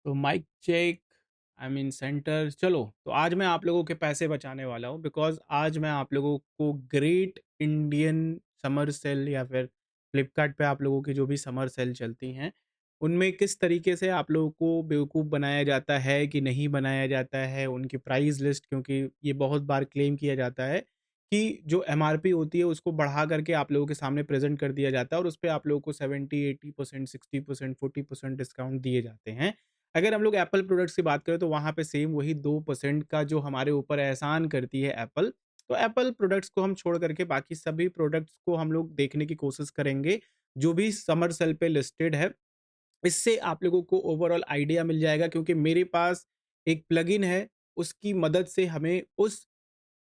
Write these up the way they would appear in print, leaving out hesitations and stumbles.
तो mic check, I mean centre. चलो, तो आज मैं आप लोगों के पैसे बचाने वाला हूँ, बिकॉज़ आज मैं आप लोगों को ग्रेट इंडियन समर सेल या फिर फ्लिपकार्ट पे आप लोगों की जो भी समर सेल चलती हैं, उनमें किस तरीके से आप लोगों को बेवकूफ़ बनाया जाता है कि नहीं बनाया जाता है, उनकी प्राइस लिस्ट, क्योंकि ये बहुत बार क्लेम किया जाता है कि जो एमआरपी होती है उसको बढ़ा करके आप लोगों के सामने प्रेज़ेंट कर दिया जाता है और उसपे आप लोगों को 70-80%, 60%, 40% डिस्काउंट दिए जाते हैं। अगर हम लोग एप्पल प्रोडक्ट्स की बात करें तो वहाँ पे सेम वही 2% का जो हमारे ऊपर एहसान करती है एप्पल, तो एप्पल प्रोडक्ट्स को हम छोड़ करके बाकी सभी प्रोडक्ट्स को हम लोग देखने की कोशिश करेंगे, जो भी समर सेल पे लिस्टेड है। इससे आप लोगों को ओवरऑल आइडिया मिल जाएगा, क्योंकि मेरे पास एक प्लगइन है, उसकी मदद से हमें उस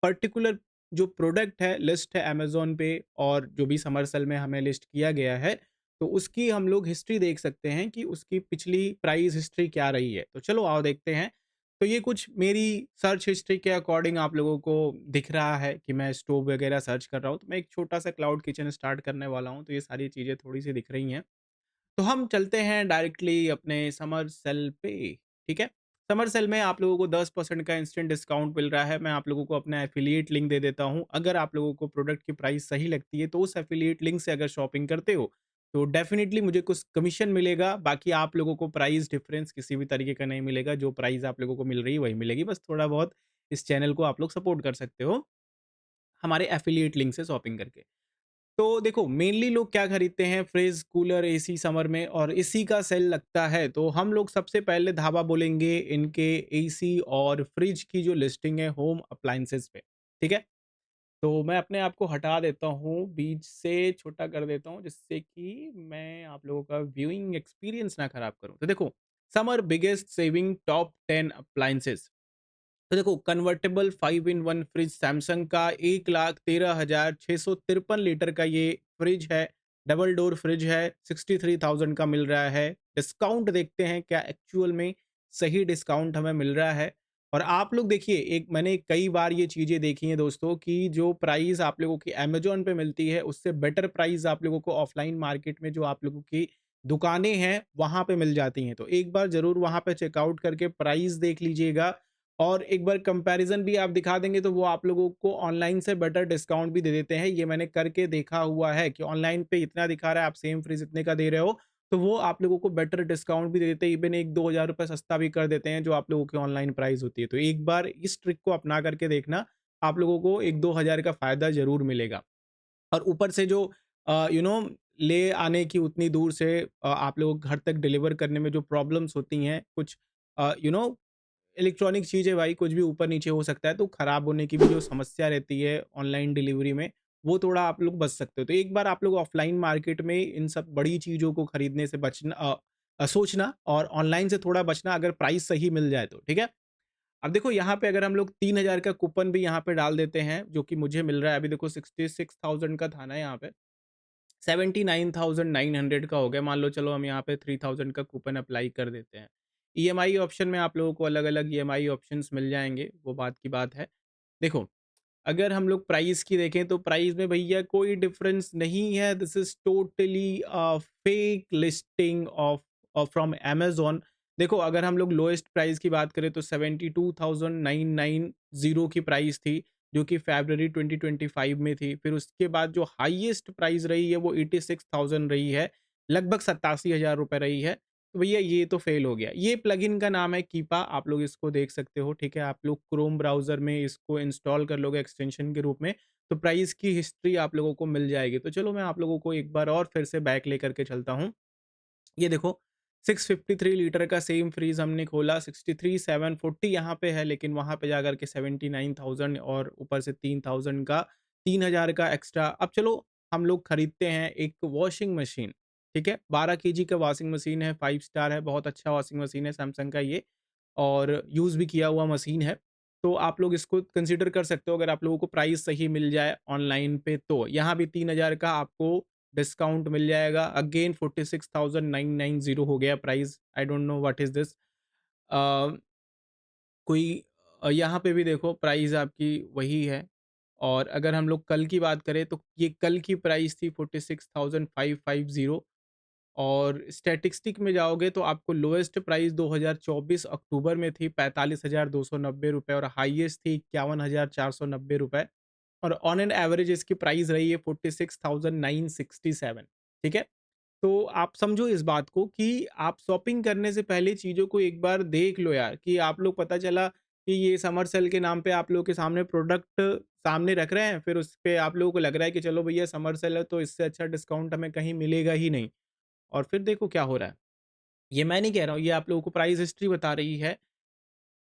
पर्टिकुलर जो प्रोडक्ट है, लिस्ट है अमेज़न पे, और जो भी समर सेल में हमें लिस्ट किया गया है, तो उसकी हम लोग हिस्ट्री देख सकते हैं कि उसकी पिछली प्राइस हिस्ट्री क्या रही है। तो चलो आओ देखते हैं। तो ये कुछ मेरी सर्च हिस्ट्री के अकॉर्डिंग आप लोगों को दिख रहा है कि मैं स्टोव वगैरह सर्च कर रहा हूँ, तो मैं एक छोटा-सा क्लाउड किचन स्टार्ट करने वाला हूँ, तो ये सारी चीज़ें थोड़ी-सी दिख रही हैं। तो हम चलते हैं डायरेक्टली अपने समर सेल पे, ठीक है? समर सेल में आप लोगों को 10% का इंस्टेंट डिस्काउंट मिल रहा है। मैं आप लोगों को अपना एफ़िलिएट लिंक दे देता हूँ। अगर आप लोगों को प्रोडक्ट की प्राइस सही लगती है, तो उस एफ़िलिएट लिंक से अगर शॉपिंग करते हो, तो डेफ़िनिटली मुझे कुछ कमीशन मिलेगा। बाकी आप लोगों को प्राइस डिफ़रेंस किसी भी तरीके का नहीं मिलेगा। जो प्राइस आप लोगों को मिल रही है, वही मिलेगी। बस थोड़ा बहुत इस चैनल को आप लोग सपोर्ट कर सकते हो, हमारे एफ़िलिएट लिंक से शॉपिंग करके। तो देखो, मेनली लोग क्या खरीदते हैं, फ्रिज, कूलर, एसी समर में, और इसी का सेल लगता है, तो हम लोग सबसे पहले धावा बोलेंगे इनके एसी और फ्रिज की जो लिस्टिंग है होम अप्लायंसेस पे, ठीक है? तो मैं अपने आप को हटा देता हूँ, बीच से छोटा कर देता हूँ, जिससे कि मैं आप लोगों का व्यूइंग एक्सपीरियंस ना खराब करूँ। तो देखो, summer biggest saving top 10 appliances. तो देखो, कन्वर्टेबल 5 इन 1 फ्रिज सैमसंग का 1,13,653 लीटर का ये फ्रिज है। डबल डोर फ्रिज है, 63,000 का मिल रहा है। डिस्काउंट देखते हैं क्या एक्चुअल में सही डिस्काउंट हमें मिल रहा है। और आप लोग देखिए, एक मैंने कई बार ये चीज़ें देखी हैं दोस्तों, कि जो प्राइस आप लोगों की अमेज़न पे मिलती है, उससे बेटर प्राइस आप लोगों को ऑफलाइन मार्केट में जो आप लोगों की दुकानें हैं, वहाँ पे मिल जाती हैं। तो एक बार ज़रूर वहाँ पे चेकआउट करके प्राइस देख लीजिएगा, और एक बार कंपैरिज़न भी आप दिखा देंगे, तो वो आप लोगों को ऑनलाइन से बेटर डिस्काउंट भी दे देते हैं। ये मैंने करके देखा हुआ है कि ऑनलाइन पे इतना दिखा रहा है, आप सेम फ्रिज इतने का दे रहे हो, तो वो आप लोगों को बेटर डिस्काउंट भी दे देते हैं, इवन 1-2 हज़ार रुपए सस्ता भी कर देते हैं, जो आप लोगों की ऑनलाइन प्राइस होती है। तो एक बार इस ट्रिक को अपना करके देखना, आप लोगों को 1-2 हज़ार का फ़ायदा ज़रूर मिलेगा। और ऊपर से जो यू नो ले आने की उतनी दूर से आप लोगों के घर तक डिलीवर करने में जो प्रॉब्लम्स होती हैं, कुछ इलेक्ट्रॉनिक चीज़ है भाई, कुछ भी ऊपर-नीचे हो सकता है, तो खराब होने की भी जो समस्या रहती है ऑनलाइन डिलीवरी में, वो थोड़ा आप लोग बच सकते हो। तो एक बार आप लोग ऑफ़लाइन मार्केट में इन सब बड़ी चीज़ों को खरीदने से सोचना, और ऑनलाइन से थोड़ा बचना, अगर प्राइस सही मिल जाए तो, ठीक है? अब देखो, यहाँ पे अगर हम लोग 3,000 का कूपन भी यहाँ पे डाल देते हैं, जो कि मुझे मिल रहा है अभी, देखो 66,000 का था ना यहाँ पे, 79,900 का हो गया। मान लो, चलो हम यहाँ पे 3,000 का कूपन अप्लाई कर देते हैं। ईएमआई ऑप्शन में आप लोगों को अलग-अलग ईएमआई ऑप्शंस मिल जाएँगे, वो बात की बात है। देखो, अगर हम लोग प्राइस की देखें, तो प्राइस में भैया कोई डिफरेंस नहीं है। This is totally fake listing from Amazon. देखो, अगर हम लोग लोएस्ट प्राइस की बात करें, तो 72,990 की प्राइस थी, जो कि फ़रवरी 2025 में थी। फिर उसके बाद जो हाईएस्ट प्राइस रही है, वो 86,000 रही है, लगभग 87,000 रुपए रही है। तो भैया ये तो फ़ेल हो गया। ये प्लगइन का नाम है कीपा, आप लोग इसको देख सकते हो, ठीक है? आप लोग क्रोम ब्राउज़र में इसको इंस्टॉल कर लोगे एक्सटेंशन के रूप में, तो प्राइस की हिस्ट्री आप लोगों को मिल जाएगी। तो चलो, मैं आप लोगों को एक बार और फिर से बैक लेकर के चलता हूँ। ये देखो, 653 लीटर का सेम फ्रीज़ हमने खोला, 63,740 यहाँ पे है, लेकिन वहाँ पे जाकर के 79,000 और ऊपर से 3,000 का, 3,000 का एक्स्ट्रा। अब चलो, हम लोग खरीदते हैं एक वॉशिंग मशीन, ठीक है? 12 केजी का वॉशिंग मशीन है, 5 स्टार है, बहुत अच्छा वॉशिंग मशीन है सैमसंग का ये, और यूज़ भी किया हुआ मशीन है। तो आप लोग इसको कंसीडर कर सकते हो, अगर आप लोगों को प्राइस सही मिल जाए ऑनलाइन पे तो। यहाँ भी 3,000 का आपको डिस्काउंट मिल जाएगा। अगेन 46,990 हो गया price. I don't know what is this. Uh, कोई यहाँ पे भी देखो, प्राइस आपकी वही है। और अगर हम लोग कल की बात करें, तो ये कल की प्राइस थी 46,550, और स्टैटिस्टिक में जाओगे तो आपको लोएस्ट प्राइस 2024 अक्टूबर में थी 45,290 रुपए और हाईएस्ट थी 51,490 रुपए और ऑन एन एवरेज इसकी प्राइस रही है 46,967। ठीक है? तो आप समझो इस बात को कि आप शॉपिंग करने से पहले चीज़ों को एक बार देख लो यार, कि आप लोग पता चला कि ये समर सेल के नाम पे आप लोगों के सामने प्रोडक्ट सामने रख रहे हैं, फिर उस पे आप लोगों को लग रहा है कि चलो भैया समर सेल है तो इससे अच्छा डिस्काउंट हमें कहीं मिलेगा ही नहीं, और फिर देखो क्या हो रहा है। ये मैं नहीं कह रहा हूँ, ये आप लोगों को प्राइस हिस्ट्री बता रही है।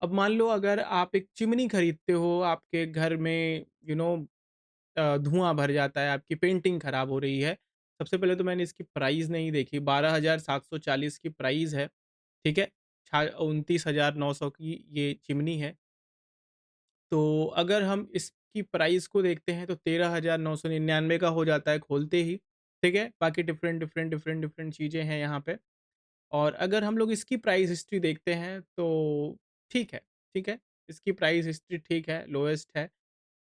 अब मान लो अगर आप एक चिमनी खरीदते हो, आपके घर में धुआँ भर जाता है, आपकी पेंटिंग खराब हो रही है। सबसे पहले तो मैंने इसकी प्राइस नहीं देखी, 12,740 की प्राइस है, ठीक है? छा 29,900 की ये चिमनी है। तो अगर हम इसकी प्राइस को देखते हैं तो 13,999 का हो जाता है खोलते ही, ठीक है? बाकी डिफरेंट चीज़ें हैं यहाँ पे। और अगर हम लोग इसकी प्राइस हिस्ट्री देखते हैं तो ठीक है, ठीक है? इसकी प्राइस हिस्ट्री ठीक है, लोएस्ट है।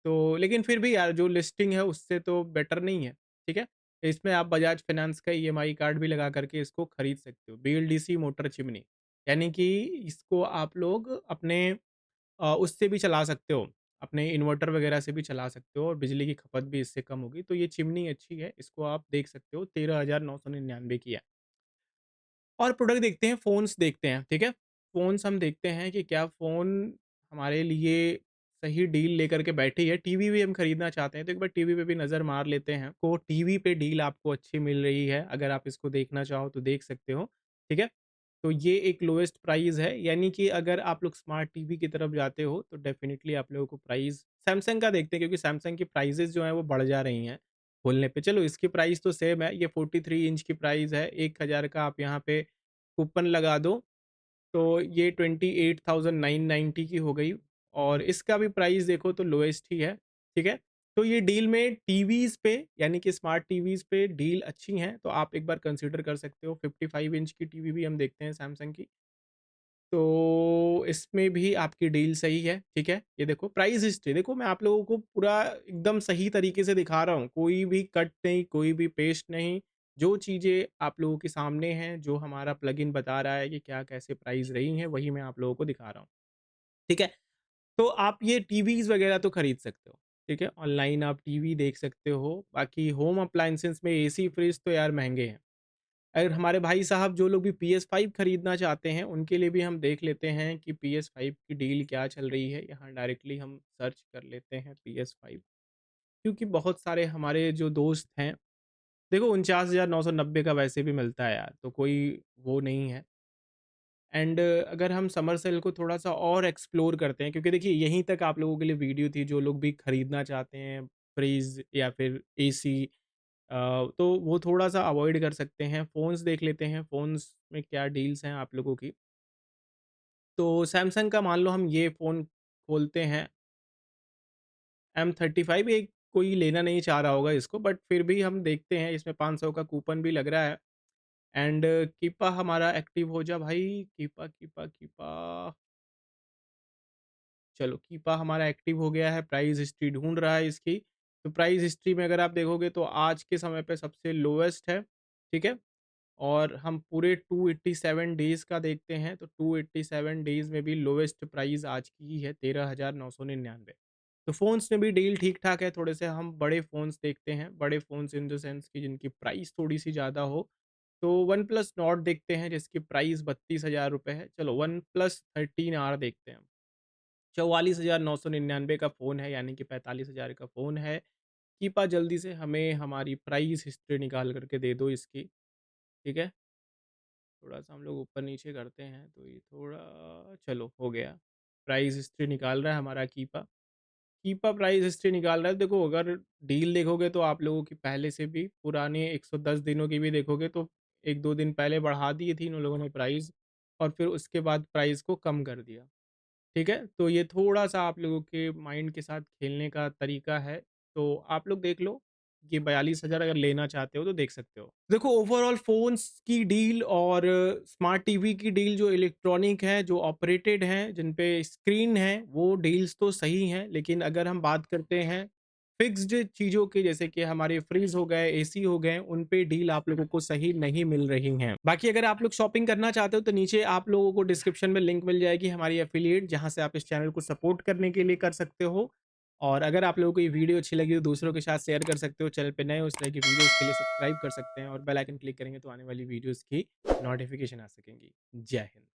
तो लेकिन फिर भी यार जो लिस्टिंग है उससे तो बेटर नहीं है, ठीक है? इसमें आप बजाज फाइनेंस का ईएमआई कार्ड भी लगा करके इसको खरीद सकते हो। बीएलडीसी मोटर चिमनी, यानी कि इसको आप लोग अपने उससे भी चला सकते हो, अपने इन्वर्टर वगैरह से भी चला सकते हो और बिजली की खपत भी इससे कम होगी। तो ये चिमनी अच्छी है, इसको आप देख सकते हो, 13,999 की है। और प्रोडक्ट देखते हैं, फ़ोन्स देखते हैं, ठीक है? फ़ोन्स हम देखते हैं कि क्या फ़ोन हमारे लिए सही डील लेकर के बैठी है। टीवी भी हम खरीदना चाहते हैं, तो एक बार टीवी पे भी नज़र मार लेते हैं। को टीवी पे डील आपको अच्छी मिल रही है, अगर आप इसको देखना चाहो तो देख सकते हो, ठीक है? तो ये एक लोएस्ट प्राइस है, यानी कि अगर आप लोग स्मार्ट टीवी की तरफ जाते हो, तो डेफ़िनिटली आप लोगों को प्राइस सैमसंग का देखते हैं, क्योंकि सैमसंग की प्राइसेज़ जो हैं वो बढ़ जा रही हैं बोलने पे। चलो इसकी प्राइस तो सेम है, ये 43 इंच की प्राइस है, 1000 का आप यहाँ पे कूपन लगा दो, तो ये 28,990 की हो गई और इसका भी प्राइस देखो तो लोएस्ट ही है, ठीक है? तो ये डील में टीवीज़ पे, यानी कि स्मार्ट टीवीज़ पे डील अच्छी हैं, तो आप एक बार कंसीडर कर सकते हो। 55 इंच की टीवी भी हम देखते हैं सैमसंग की, तो इसमें भी आपकी डील सही है, ठीक है? ये देखो प्राइस हिस्ट्री देखो, मैं आप लोगों को पूरा एकदम सही तरीके से दिखा रहा हूँ, कोई भी कट नहीं, कोई भी पेस्ट नहीं। जो चीज़ें आप लोगों के सामने हैं, जो हमारा प्लगइन बता रहा है कि क्या कैसे प्राइस रही हैं, वही मैं आप लोगों को दिखा रहा हूँ, ठीक है? तो आप ये टीवीज़ वगैरह तो खरीद सकते हो, ठीक है? ऑनलाइन आप टीवी देख सकते हो, बाकी होम अप्लायंसेस में एसी, फ्रिज तो यार महँगे हैं। अगर हमारे भाई साहब जो लोग भी PS5 खरीदना चाहते हैं, उनके लिए भी हम देख लेते हैं कि PS5 की डील क्या चल रही है। यहाँ डायरेक्टली हम सर्च कर लेते हैं PS5, क्योंकि बहुत सारे हमारे जो दोस्त हैं, देखो 49,990 का वैसे भी मिलता है यार, तो कोई वो नहीं है। एंड अगर हम समर सेल को थोड़ा-सा और एक्सप्लोर करते हैं, क्योंकि देखिए यहीं तक आप लोगों के लिए वीडियो थी, जो लोग भी खरीदना चाहते हैं फ्रिज या फिर एसी, तो वो थोड़ा-सा अवॉइड कर सकते हैं। फ़ोन्स देख लेते हैं, फ़ोन्स में क्या डील्स हैं आप लोगों की। तो सैमसंग का मान लो हम ये फ़ोन खोलते हैं, M35, एक कोई लेना नहीं चाह रहा होगा इसको, बट फिर भी हम देखते हैं, इसमें 500 का कूपन भी लग रहा है। एंड कीपा हमारा एक्टिव हो जा भाई, कीपा, कीपा, कीपा। चलो कीपा हमारा एक्टिव हो गया है, प्राइस हिस्ट्री ढूँढ रहा है इसकी। तो प्राइस हिस्ट्री में अगर आप देखोगे तो आज के समय पे सबसे लोएस्ट है, ठीक है? और हम पूरे 287 डेज़ का देखते हैं, तो 287 डेज़ में भी लोएस्ट प्राइस आज की ही है 13,999। तो फ़ोन्स में भी डील ठीक-ठाक है, थोड़े से हम बड़े फ़ोन्स देखते हैं, बड़े फ़ोन्स इन द सेंस कि जिनकी प्राइस थोड़ी-सी ज़्यादा हो। तो वन प्लस नॉट देखते हैं जिसकी प्राइस 32,000 रुपए है। चलो वन प्लस 13 आर देखते हैं हम। 44,999 का फ़ोन है, यानी कि 45,000 का फ़ोन है। कृपया जल्दी से हमें हमारी प्राइस हिस्ट्री निकाल कर के दे दो इसकी, ठीक है? थोड़ा-सा हम लोग ऊपर-नीचे करते हैं तो ये थोड़ा, चलो हो गया। प्राइस हिस्ट्री निकाल रहा है हमारा कीपा। कीपा प्राइस हिस्ट्री निकाल रहा है। देखो अगर डील देखोगे तो आप लोगों की पहले से भी पुराने 110 दिनों की भी देखोगे तो 1-2 दिन पहले बढ़ा दी थी इन लोगों ने प्राइस, और फिर उसके बाद प्राइस को कम कर दिया। ठीक है? तो ये थोड़ा-सा आप लोगों के माइंड के साथ खेलने का तरीका है, तो आप लोग देख लो, ये 42,000 अगर लेना चाहते हो तो देख सकते हो। देखो ओवरऑल फ़ोन्स की डील और स्मार्ट टीवी की डील, जो इलेक्ट्रॉनिक है, जो ऑपरेटेड हैं, जिन पे स्क्रीन है, वो डील्स तो सही हैं, लेकिन अगर हम बात करते हैं फिक्स्ड चीज़ों के जैसे कि हमारे फ्रिज हो गए, एसी हो गए, उन पे डील आप लोगों को सही नहीं मिल रही हैं। बाकी अगर आप लोग शॉपिंग करना चाहते हो तो नीचे आप लोगों को डिस्क्रिप्शन में लिंक मिल जाएगी हमारी एफिलिएट, जहाँ से आप इस चैनल को सपोर्ट करने के लिए कर सकते हो। और अगर आप लोगों को ये वीडियो अच्छी लगी तो दूसरों के साथ शेयर कर सकते हो। चैनल पे नए हो इस तरह की वीडियोज़ के लिए सब्सक्राइब कर सकते हैं और बेल आइकन क्लिक करेंगे तो आने वाली वीडियोज़ की नोटिफ़िकेशन आ सकेंगी। जय हिंद।